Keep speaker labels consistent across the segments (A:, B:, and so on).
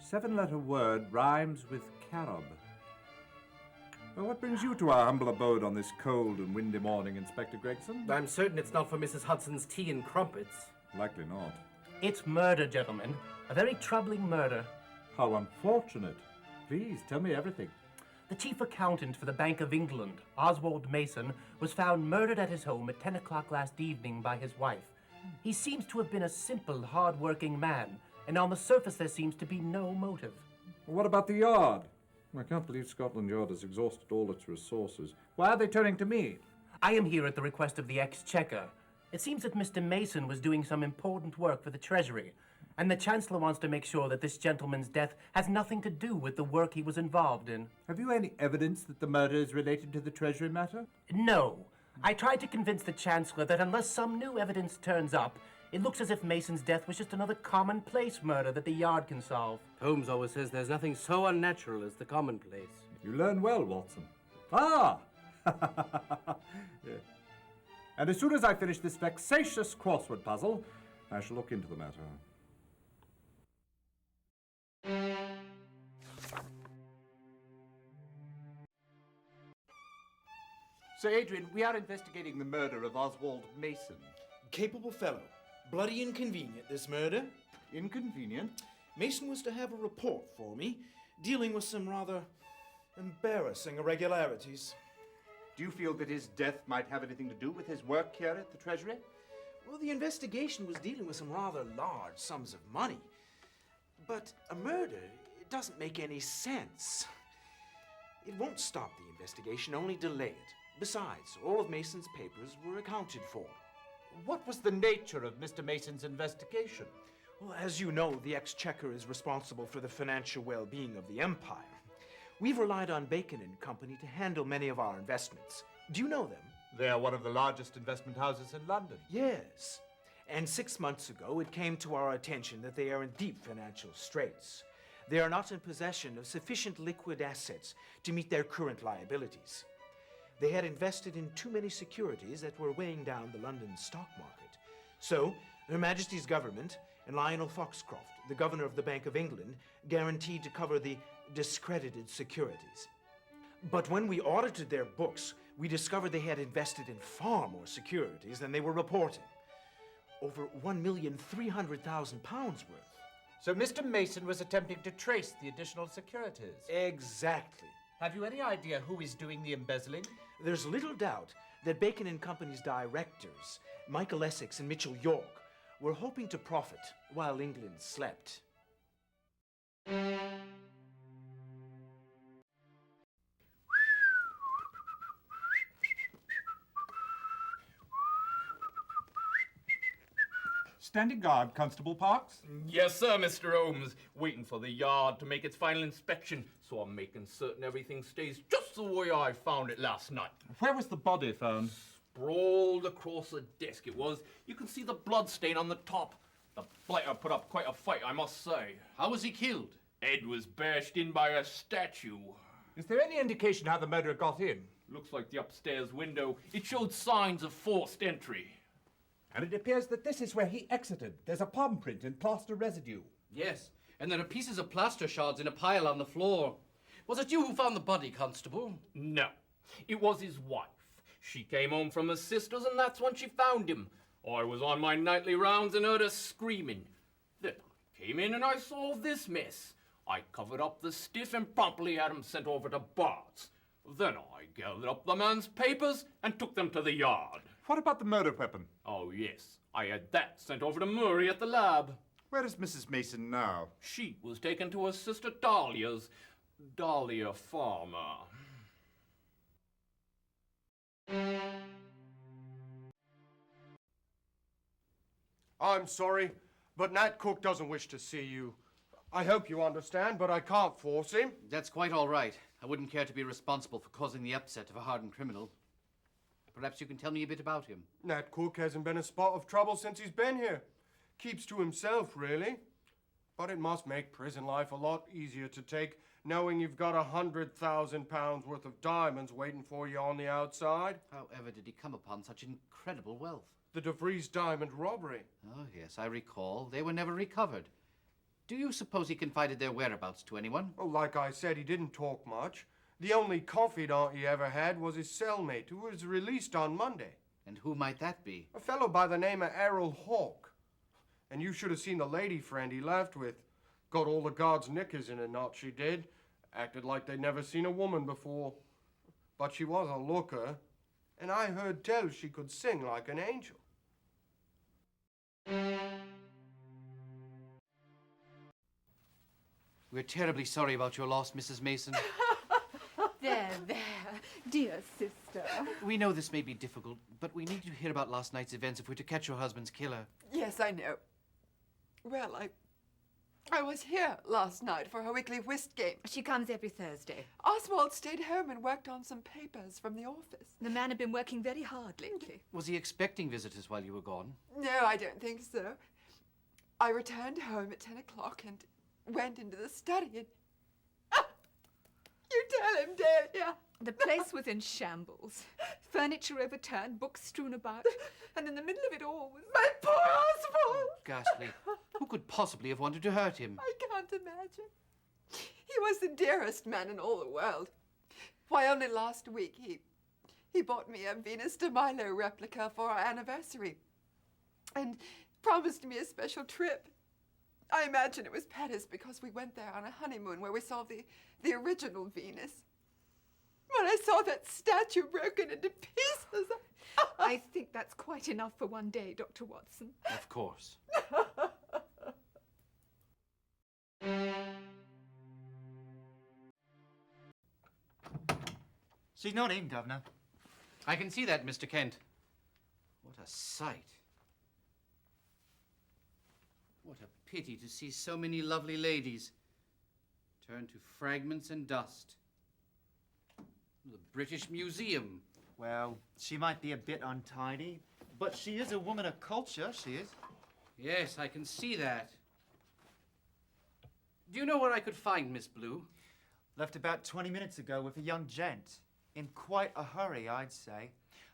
A: 7-letter word rhymes with carob. Well, what brings you to our humble abode on this cold and windy morning, Inspector Gregson?
B: I'm certain it's not for Mrs. Hudson's tea and crumpets.
A: Likely not.
B: It's murder, gentlemen. A very troubling murder.
A: How unfortunate. Please, tell me everything.
B: The chief accountant for the Bank of England, Oswald Mason, was found murdered at his home at 10 o'clock last evening by his wife. He seems to have been a simple, hard-working man, and on the surface there seems to be no motive.
A: What about the Yard? I can't believe Scotland Yard has exhausted all its resources. Why are they turning to me?
B: I am here at the request of the Exchequer. It seems that Mr. Mason was doing some important work for the Treasury, and the Chancellor wants to make sure that this gentleman's death has nothing to do with the work he was involved in.
A: Have you any evidence that the murder is related to the Treasury matter?
B: No. I tried to convince the Chancellor that unless some new evidence turns up, it looks as if Mason's death was just another commonplace murder that the Yard can solve. Holmes always says there's nothing so unnatural as the commonplace.
A: You learn well, Watson. Ah! Yeah. And as soon as I finish this vexatious crossword puzzle, I shall look into the matter. Sir Adrian, we are investigating the murder of Oswald Mason.
C: Capable fellow. Bloody inconvenient, this murder.
A: Inconvenient?
C: Mason was to have a report for me, dealing with some rather embarrassing irregularities.
A: Do you feel that his death might have anything to do with his work here at the Treasury?
C: Well, the investigation was dealing with some rather large sums of money. But a murder, it doesn't make any sense. It won't stop the investigation, only delay it. Besides, all of Mason's papers were accounted for.
A: What was the nature of Mr. Mason's investigation?
C: Well, as you know, the Exchequer is responsible for the financial well-being of the empire. We've relied on Bacon and Company to handle many of our investments. Do you know them?
A: They are one of the largest investment houses in London.
C: Yes. And 6 months ago, it came to our attention that they are in deep financial straits. They are not in possession of sufficient liquid assets to meet their current liabilities. They had invested in too many securities that were weighing down the London stock market. So, Her Majesty's government and Lionel Foxcroft, the governor of the Bank of England, guaranteed to cover the discredited securities. But when we audited their books, we discovered they had invested in far more securities than they were reporting. Over £1,300,000 worth.
A: So Mr. Mason was attempting to trace the additional securities?
C: Exactly.
A: Have you any idea who is doing the embezzling?
C: There's little doubt that Bacon and Company's directors, Michael Essex and Mitchell York, were hoping to profit while England slept.
A: Standing guard, Constable Parks?
D: Yes, sir, Mr. Holmes. Waiting for the Yard to make its final inspection, so I'm making certain everything stays just the way I found it last night.
A: Where was the body found?
D: Sprawled across the desk it was. You can see the blood stain on the top. The blighter put up quite a fight, I must say.
E: How was he killed?
D: Head was bashed in by a statue.
A: Is there any indication how the murderer got in?
D: Looks like the upstairs window. It showed signs of forced entry.
A: And it appears that this is where he exited. There's a palm print and plaster residue.
E: Yes, and there are pieces of plaster shards in a pile on the floor. Was it you who found the body, Constable?
D: No, it was his wife. She came home from her sister's and that's when she found him. I was on my nightly rounds and heard her screaming. Then I came in and I saw this mess. I covered up the stiff and promptly had him sent over to Bart's. Then I gathered up the man's papers and took them to the Yard.
A: What about the murder weapon?
D: Oh, yes. I had that sent over to Murray at the lab.
A: Where is Mrs. Mason now?
D: She was taken to her sister Dahlia's. Dahlia Farmer.
F: I'm sorry, but Nat Cook doesn't wish to see you. I hope you understand, but I can't force him.
E: That's quite all right. I wouldn't care to be responsible for causing the upset of a hardened criminal. Perhaps you can tell me a bit about him.
F: Nat Cook hasn't been a spot of trouble since he's been here. Keeps to himself, really. But it must make prison life a lot easier to take, knowing you've got £100,000 worth of diamonds waiting for you on the outside.
E: However did he come upon such incredible wealth?
F: The DeVries diamond robbery.
E: Oh, yes, I recall. They were never recovered. Do you suppose he confided their whereabouts to anyone?
F: Well, like I said, he didn't talk much. The only confidant he ever had was his cellmate, who was released on Monday.
E: And who might that be?
F: A fellow by the name of Errol Hawke. And you should have seen the lady friend he left with. Got all the guards' knickers in a knot, she did. Acted like they'd never seen a woman before. But she was a looker. And I heard tell she could sing like an angel.
E: We're terribly sorry about your loss, Mrs. Mason.
G: There, dear sister.
E: We know this may be difficult, but we need to hear about last night's events if we're to catch your husband's killer.
H: Yes, I know. Well, I was here last night for her weekly whist game.
G: She comes every Thursday.
H: Oswald stayed home and worked on some papers from the office.
G: The man had been working very hard lately.
E: Was he expecting visitors while you were gone?
H: No, I don't think so. I returned home at 10 o'clock and went into the study and... You tell him, Delia.
G: The place was in shambles. Furniture overturned, books strewn about, and in the middle of it all was...
H: My poor Oswald!
E: Ghastly. Who could possibly have wanted to hurt him?
H: I can't imagine. He was the dearest man in all the world. Why, only last week he bought me a Venus de Milo replica for our anniversary and promised me a special trip. I imagine it was Paris because we went there on a honeymoon where we saw the original Venus. When I saw that statue broken into pieces,
G: I think that's quite enough for one day, Dr. Watson.
E: Of course.
I: She's not in, Governor.
E: I can see that, Mr. Kent. What a sight. What a pity to see so many lovely ladies turned to fragments and dust. The British Museum.
I: Well, she might be a bit untidy, but she is a woman of culture, she is.
E: Yes, I can see that. Do you know where I could find Miss Blue?
I: Left about 20 minutes ago with a young gent. In quite a hurry, I'd say.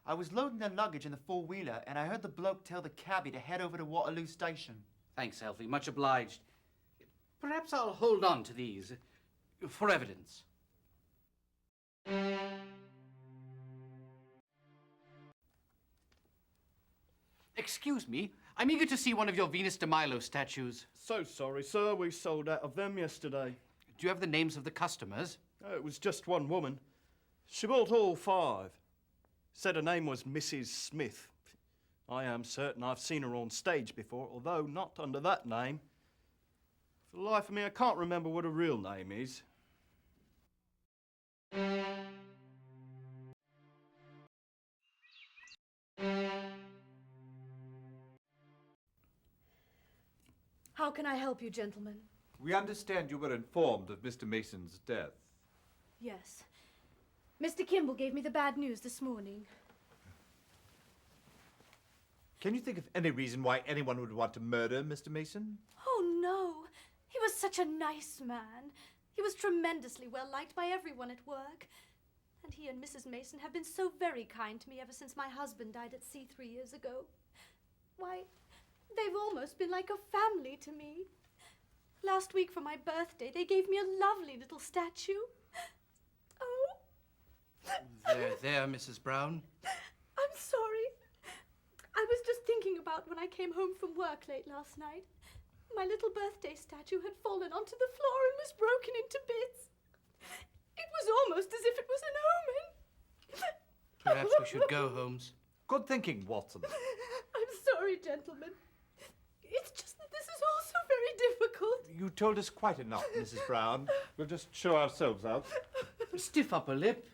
I: I was loading their luggage in the four-wheeler, and I heard the bloke tell the cabbie to head over to Waterloo Station.
E: Thanks, Alfie. Much obliged. Perhaps I'll hold on to these for evidence. Excuse me. I'm eager to see one of your Venus de Milo statues.
J: So sorry, sir. We sold out of them yesterday.
E: Do you have the names of the customers?
J: It was just one woman. She bought all 5. Said her name was Mrs. Smith. I am certain I've seen her on stage before, although not under that name. For the life of me, I can't remember what her real name is.
G: How can I help you, gentlemen?
A: We understand you were informed of Mr. Mason's death.
K: Yes. Mr. Kimball gave me the bad news this morning.
A: Can you think of any reason why anyone would want to murder Mr. Mason?
K: Oh, no. He was such a nice man. He was tremendously well liked by everyone at work. And he and Mrs. Mason have been so very kind to me ever since my husband died at sea 3 years ago. Why, they've almost been like a family to me. Last week for my birthday, they gave me a lovely little statue. Oh.
E: There, Mrs. Brown.
K: I'm sorry. I was just thinking about when I came home from work late last night. My little birthday statue had fallen onto the floor and was broken into bits. It was almost as if it was an omen.
E: Perhaps we should go, Holmes.
A: Good thinking, Watson.
K: I'm sorry, gentlemen. It's just that this is all so very difficult.
A: You told us quite enough, Mrs. Brown. We'll just show ourselves out.
E: Stiff upper lip.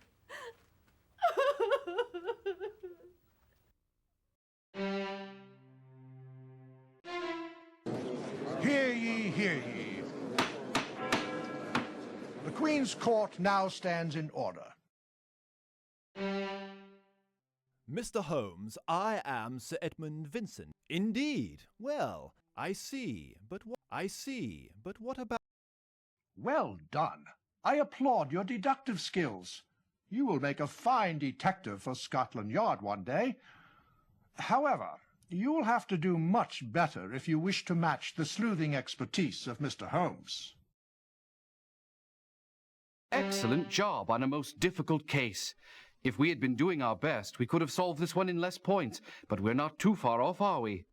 L: Hear ye, hear ye. The Queen's Court now stands in order.
M: Mr. Holmes, I am Sir Edmund Vincent. Indeed. Well, I see. But what about...
L: Well done. I applaud your deductive skills. You will make a fine detective for Scotland Yard one day. However, You'll have to do much better if you wish to match the sleuthing expertise of Mr. Holmes.
N: Excellent job on a most difficult case. If we had been doing our best, we could have solved this one in less points, but we're not too far off, are we?